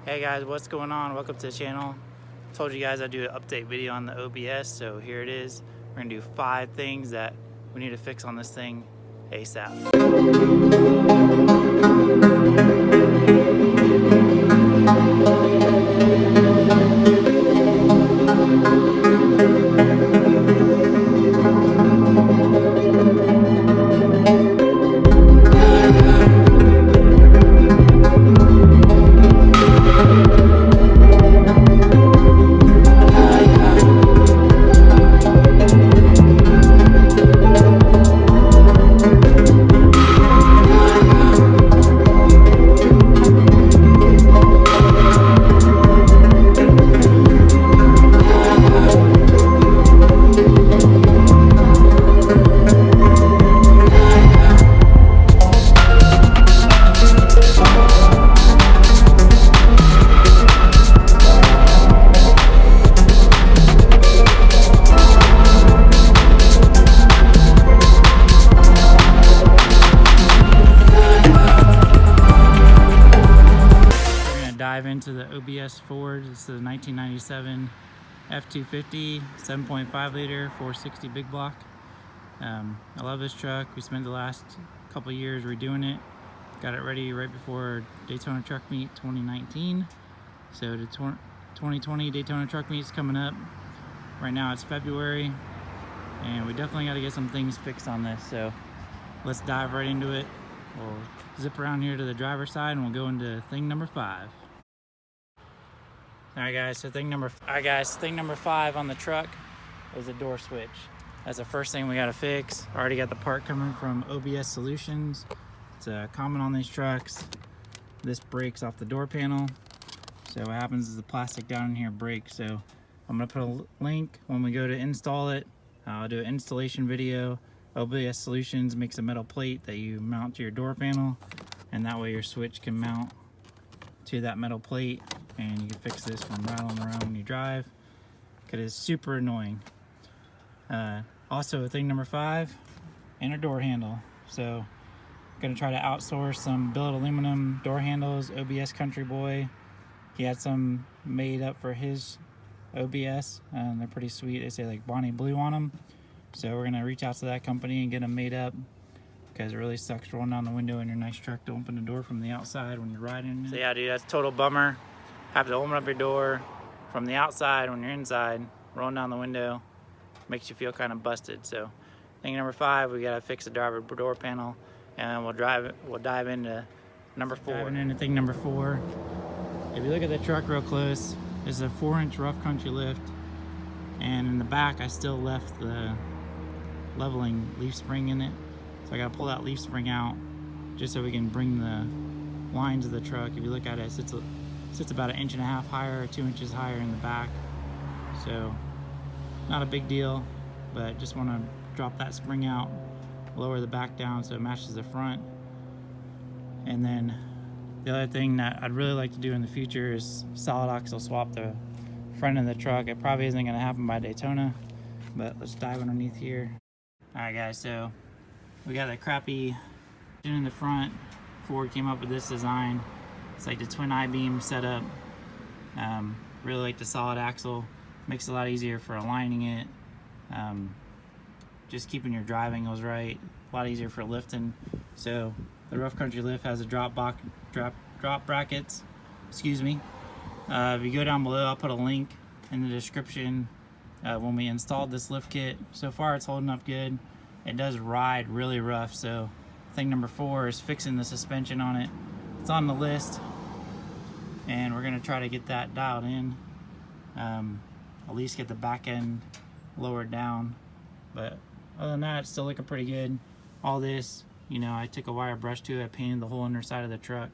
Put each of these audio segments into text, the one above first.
Hey guys, what's going on? Welcome to the channel. Told you guys I'd do an update video on the OBS, so here it is. We're gonna do 5 things that we need to fix on this thing ASAP. Dive into the OBS Ford. This is a 1997 F250 7.5 liter 460 big block. I love this truck. We spent the last couple years redoing it. Got it ready right before Daytona Truck Meet 2019. So the 2020 Daytona Truck Meet is coming up. Right now it's February, and we definitely got to get some things fixed on this. So let's dive right into it. We'll zip around here to the driver's side and we'll go into thing number 5. Alright guys, so thing number 5 on the truck is a door switch. That's the first thing we gotta fix. Already got the part coming from OBS Solutions. It's common on these trucks. This breaks off the door panel. So what happens is the plastic down in here breaks. So I'm gonna put a link when we go to install it. I'll do an installation video. OBS Solutions makes a metal plate that you mount to your door panel, and that way your switch can mount to that metal plate, and you can fix this from rattling around when you drive, because it's super annoying. Also, thing number 5, and a door handle. So I'm gonna try to outsource some billet aluminum door handles. OBS Country Boy, he had some made up for his OBS, and they're pretty sweet. They say like Bonnie Blue on them. So we're gonna reach out to that company and get them made up, because it really sucks rolling down the window in your nice truck to open the door from the outside when you're riding. So yeah, dude, that's a total bummer. Have to open up your door from the outside when you're inside, rolling down the window. Makes you feel kind of busted. So thing number 5, we gotta fix the driver door panel, and we'll dive into number 4. Diving into thing number 4. If you look at the truck real close, there's a 4-inch rough country lift, and in the back I still left the leveling leaf spring in it. So I gotta pull that leaf spring out just so we can bring the lines of the truck. If you look at it, it sits about 1.5 inches higher or 2 inches higher in the back. So not a big deal, but just want to drop that spring out, lower the back down so it matches the front. And then the other thing that I'd really like to do in the future is solid axle swap the front of the truck. It probably isn't going to happen by Daytona, but let's dive underneath here. Alright guys, so we got a crappy engine in the front. Ford came up with this design. It's like the twin I-beam setup. Really like the solid axle. Makes it a lot easier for aligning it. Just keeping your driving goes right. A lot easier for lifting. So the rough country lift has a drop brackets. Excuse me. If you go down below, I'll put a link in the description. When we installed this lift kit, so far it's holding up good. It does ride really rough. So thing number 4 is fixing the suspension on it. It's on the list, and we're gonna try to get that dialed in. At least get the back end lowered down. But other than that, it's still looking pretty good. All this, you know, I took a wire brush to it, I painted the whole underside of the truck,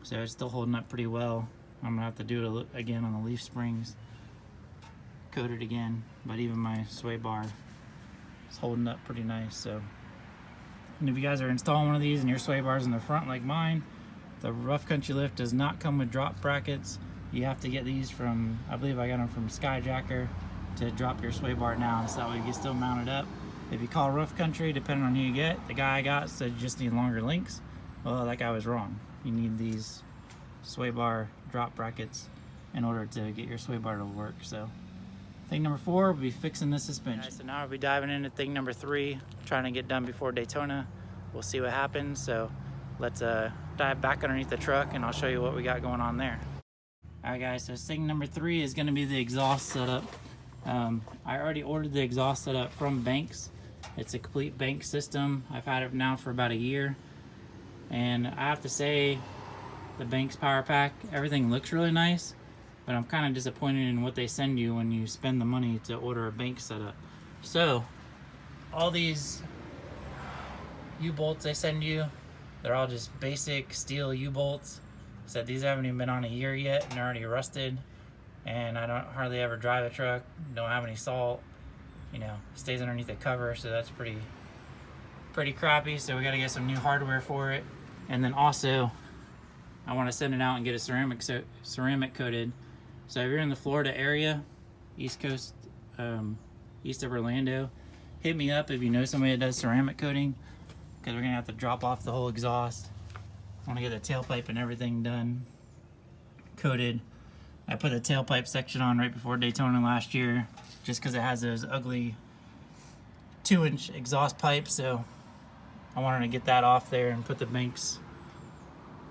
so it's still holding up pretty well. I'm gonna have to do it again on the leaf springs, coat it again, but even my sway bar is holding up pretty nice. So, and if you guys are installing one of these and your sway bar's in the front like mine, the rough country lift does not come with drop brackets. You have to get these from, I believe I got them from Skyjacker, to drop your sway bar down, so that way you can still mount it up. If you call rough country, depending on who you get, the guy I got said you just need longer links. Well, that guy was wrong. You need these sway bar drop brackets in order to get your sway bar to work. So thing number 4 will be fixing the suspension. Right, so now we'll be diving into thing number 3, trying to get done before Daytona. We'll see what happens. So let's dive back underneath the truck and I'll show you what we got going on there. Alright guys, so thing number 3 is going to be the exhaust setup. I already ordered the exhaust setup from Banks. It's a complete Banks system. I've had it now for about a year. And I have to say, the Banks power pack, everything looks really nice. But I'm kind of disappointed in what they send you when you spend the money to order a Banks setup. So, all these U-bolts they send you, they're all just basic steel U-bolts. So these haven't even been on a year yet and they're already rusted. And I don't hardly ever drive a truck, don't have any salt. You know, stays underneath the cover, so that's pretty crappy. So we got to get some new hardware for it. And then also, I want to send it out and get a ceramic coated. So if you're in the Florida area, East Coast, east of Orlando, hit me up if you know somebody that does ceramic coating, because we're gonna have to drop off the whole exhaust. I want to get the tailpipe and everything done, coated. I put the tailpipe section on right before Daytona last year, just because it has those ugly 2-inch exhaust pipes. So I wanted to get that off there and put the Banks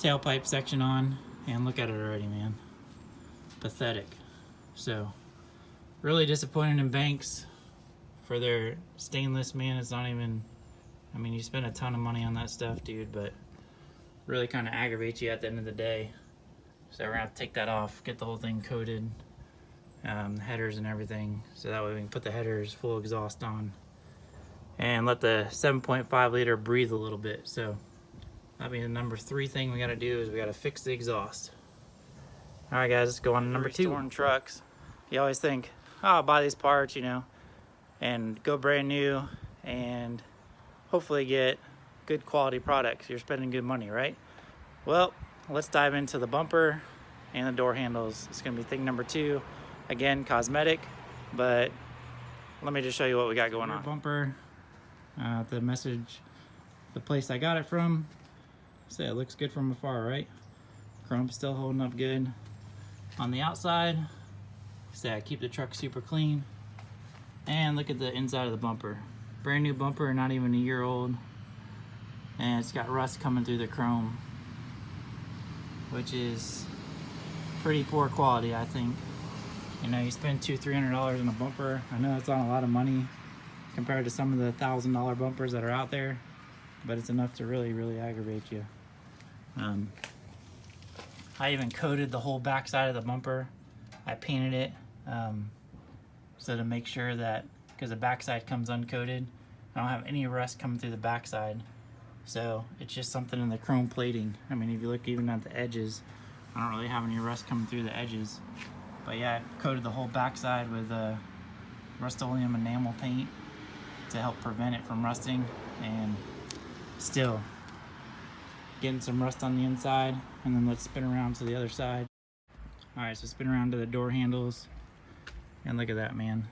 tailpipe section on. And look at it already, man. Pathetic. So really disappointed in Banks for their stainless, man. It's not even, I mean, you spend a ton of money on that stuff, dude, but really kind of aggravates you at the end of the day. So we're gonna have to take that off, get the whole thing coated, headers and everything, so that way we can put the headers full exhaust on and let the 7.5 liter breathe a little bit. So that'll be the number 3 thing we gotta do, is we gotta fix the exhaust. All right guys, let's go on to number 2. Restoring trucks, you always think, oh, I'll buy these parts, you know, and go brand new and hopefully get good quality products. You're spending good money, right? Well, let's dive into the bumper and the door handles. It's gonna be thing number 2. Again, cosmetic, but let me just show you what we got going on. Bumper, the place I got it from, say it looks good from afar, right? Chrome's still holding up good. On the outside, say I keep the truck super clean. And look at the inside of the bumper. Brand new bumper, not even a year old. And it's got rust coming through the chrome, which is pretty poor quality, I think. You know, you spend $200-300 on a bumper. I know it's not a lot of money compared to some of the $1,000 bumpers that are out there, but it's enough to really aggravate you. I even coated the whole back side of the bumper. I painted it so to make sure that, because the back side comes uncoated, I don't have any rust coming through the back side. So it's just something in the chrome plating. I mean, if you look even at the edges, I don't really have any rust coming through the edges. But yeah, I coated the whole backside with Rust-Oleum enamel paint to help prevent it from rusting, and still getting some rust on the inside. And then let's spin around to the other side. All right, so spin around to the door handles, and look at that, man.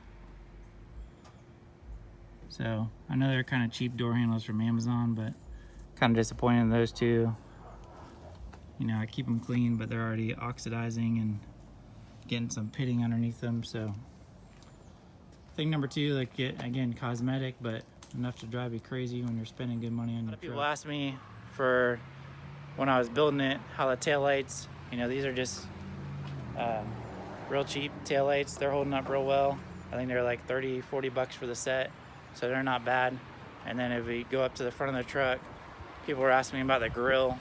So I know they're kind of cheap door handles from Amazon, but kind of disappointed in those two. You know, I keep them clean, but they're already oxidizing and getting some pitting underneath them. So thing number 2, like, again, cosmetic, but enough to drive you crazy when you're spending good money on your truck. People ask me for, when I was building it, how the taillights, you know, these are just real cheap taillights. They're holding up real well. I think they're like $30-40 for the set, so they're not bad. And then if we go up to the front of the truck, people were asking me about the grill.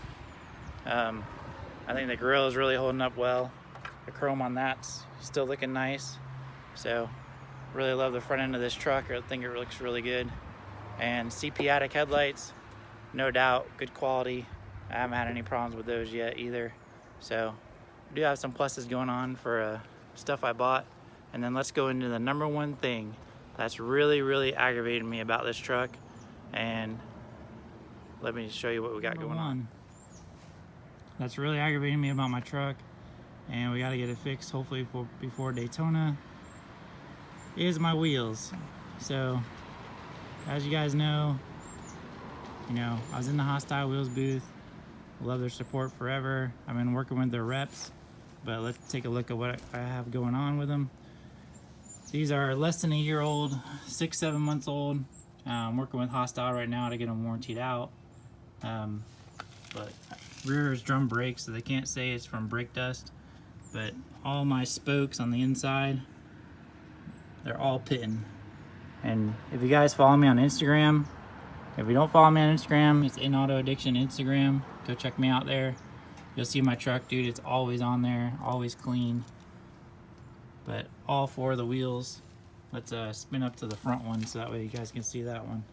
I think the grill is really holding up well. The chrome on that's still looking nice. So really love the front end of this truck. I think it looks really good. And CP-atic headlights, no doubt, good quality. I haven't had any problems with those yet either. So I do have some pluses going on for stuff I bought. And then let's go into the number 1 thing that's really aggravating me about this truck. And let me show you what we got going on. That's really aggravating me about my truck, and we got to get it fixed hopefully before Daytona, is my wheels. So as you guys know, you know, I was in the Hostile Wheels booth Love their support forever. I've been working with their reps, but let's take a look at what I have going on with them. These are less than a year old, 6-7 months old. I'm working with Hostile right now to get them warrantied out. But rear is drum brakes, so they can't say it's from brake dust. But all my spokes on the inside, they're all pitting. And if you guys follow me on Instagram, if you don't follow me on Instagram, it's In Auto Addiction Instagram. Go check me out there. You'll see my truck, dude. It's always on there, always clean. But all 4 of the wheels. Let's spin up to the front one so that way you guys can see that one.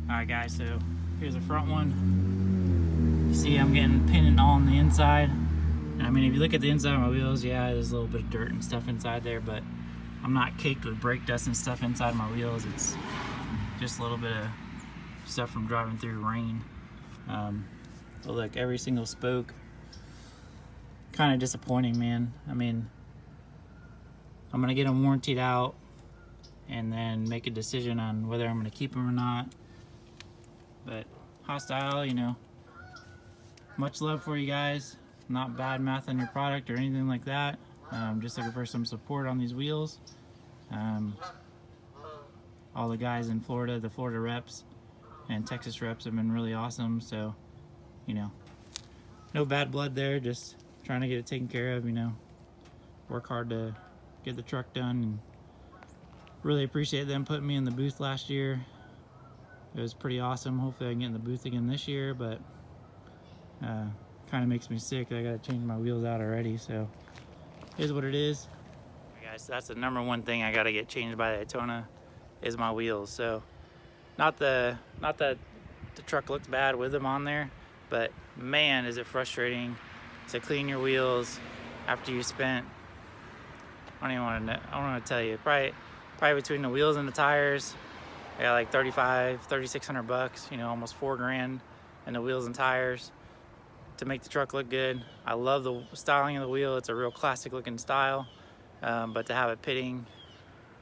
Alright guys, so here's the front one. You see I'm getting pinned all on the inside. And I mean, if you look at the inside of my wheels, yeah, there's a little bit of dirt and stuff inside there, but I'm not caked with brake dust and stuff inside my wheels. It's just a little bit of stuff from driving through rain. But look, every single spoke. Kind of disappointing, man. I mean, I'm gonna get them warrantied out and then make a decision on whether I'm gonna keep them or not. But Hostile, you know, much love for you guys. Not bad math on your product or anything like that. Just looking for some support on these wheels. All the guys in Florida, the Florida reps and Texas reps have been really awesome. So, you know, no bad blood there, just trying to get it taken care of, you know. Work hard to get the truck done, and really appreciate them putting me in the booth last year. It was pretty awesome. Hopefully I can get in the booth again this year, but kind of makes me sick. I gotta change my wheels out already, so it is what it is. Okay, guys, so that's the #1 thing I gotta get changed by Daytona is my wheels. So not that the truck looks bad with them on there, but man, is it frustrating to clean your wheels after you spent, I don't want to tell you, probably between the wheels and the tires, I got like $3,600, you know, almost $4 grand in the wheels and tires to make the truck look good. I love the styling of the wheel. It's a real classic looking style, but to have it pitting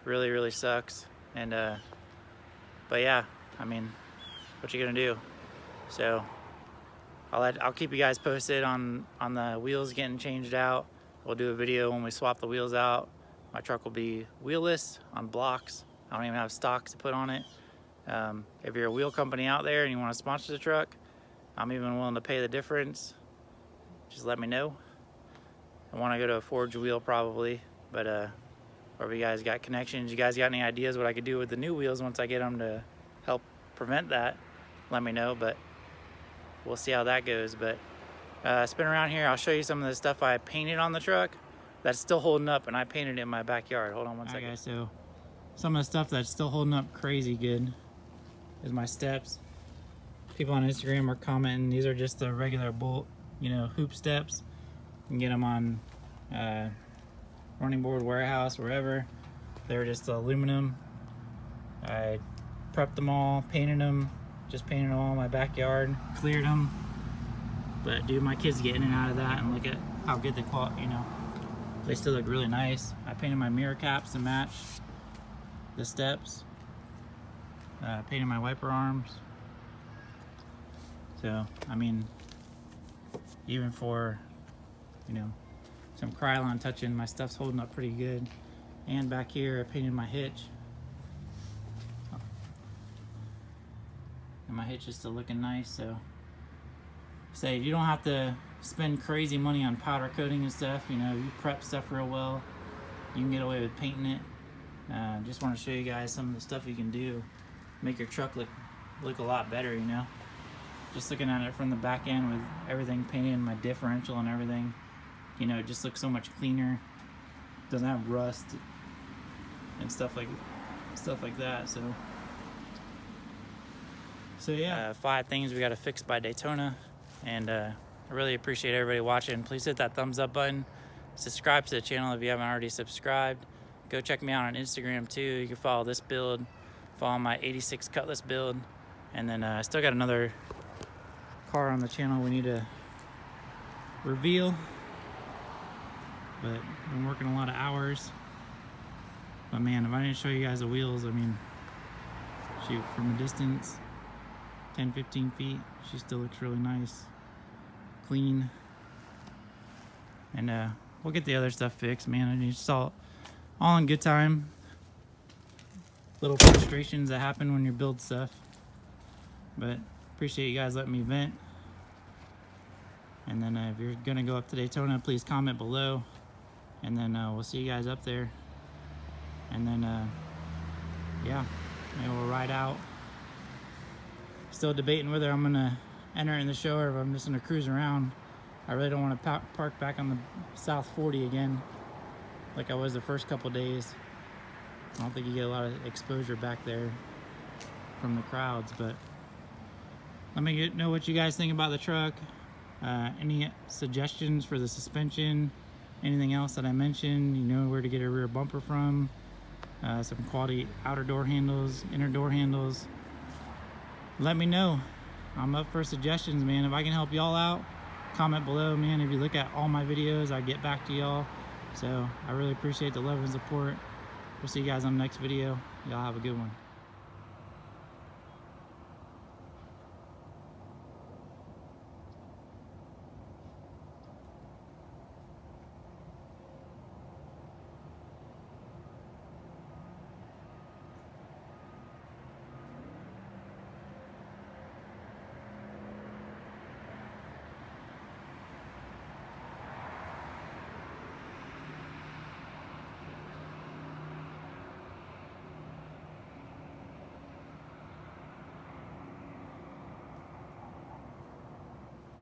really, really sucks. And but yeah, I mean, what you gonna do? So I'll keep you guys posted on the wheels getting changed out. We'll do a video when we swap the wheels out. My truck will be wheelless on blocks. I don't even have stocks to put on it. If you're a wheel company out there and you want to sponsor the truck, I'm even willing to pay the difference. Just let me know. I want to go to a forged wheel probably, but or if you guys got connections, you guys got any ideas what I could do with the new wheels once I get them to help prevent that, let me know. But we'll see how that goes. But spin around here, I'll show you some of the stuff I painted on the truck that's still holding up, and I painted it in my backyard. Hold on one second. Okay, so some of the stuff that's still holding up crazy good is my steps. People on Instagram are commenting these are just the regular bolt, you know, hoop steps. You can get them on Running Board Warehouse, wherever. They're just aluminum. I prepped them all, painted them, just painted them all in my backyard, cleared them. But dude, my kids get in and out of that, and look at how good the quality, you know, they still look really nice. I painted my mirror caps to match the steps. Painted my wiper arms. So, I mean, even for, you know, some Krylon touching, my stuff's holding up pretty good. And back here, I painted my hitch. And my hitch is still looking nice, so. Say, you don't have to spend crazy money on powder coating and stuff, you know, you prep stuff real well, you can get away with painting it. Just want to show you guys some of the stuff you can do, make your truck look a lot better, you know. Just looking at it from the back end with everything painted in my differential and everything, you know, it just looks so much cleaner. Doesn't have rust and stuff like that. So yeah, 5 things we got to fix by Daytona, and I really appreciate everybody watching. Please hit that thumbs up button. Subscribe to the channel if you haven't already subscribed. Go check me out on Instagram too. You can follow this build, follow my 86 Cutlass build, and then I still got another car on the channel we need to reveal, but I've been working a lot of hours. But man, if I didn't show you guys the wheels, I mean, shoot, from a distance, 10, 15 feet. She still looks really nice, clean. And we'll get the other stuff fixed, man. I mean, it's all in good time. Little frustrations that happen when you build stuff. But appreciate you guys letting me vent. And then if you're gonna go up to Daytona, please comment below. And then we'll see you guys up there. And then yeah, maybe we'll ride out. Still debating whether I'm gonna enter in the show or if I'm just gonna cruise around. I really don't want to park back on the South 40 again like I was the first couple days. I don't think you get a lot of exposure back there from the crowds, but let me know what you guys think about the truck. Any suggestions for the suspension, anything else that I mentioned, you know where to get a rear bumper from, some quality outer door handles, inner door handles. Let me know. I'm up for suggestions, man. If I can help y'all out, comment below, man. If you look at all my videos, I get back to y'all. So I really appreciate the love and support. We'll see you guys on the next video. Y'all have a good one.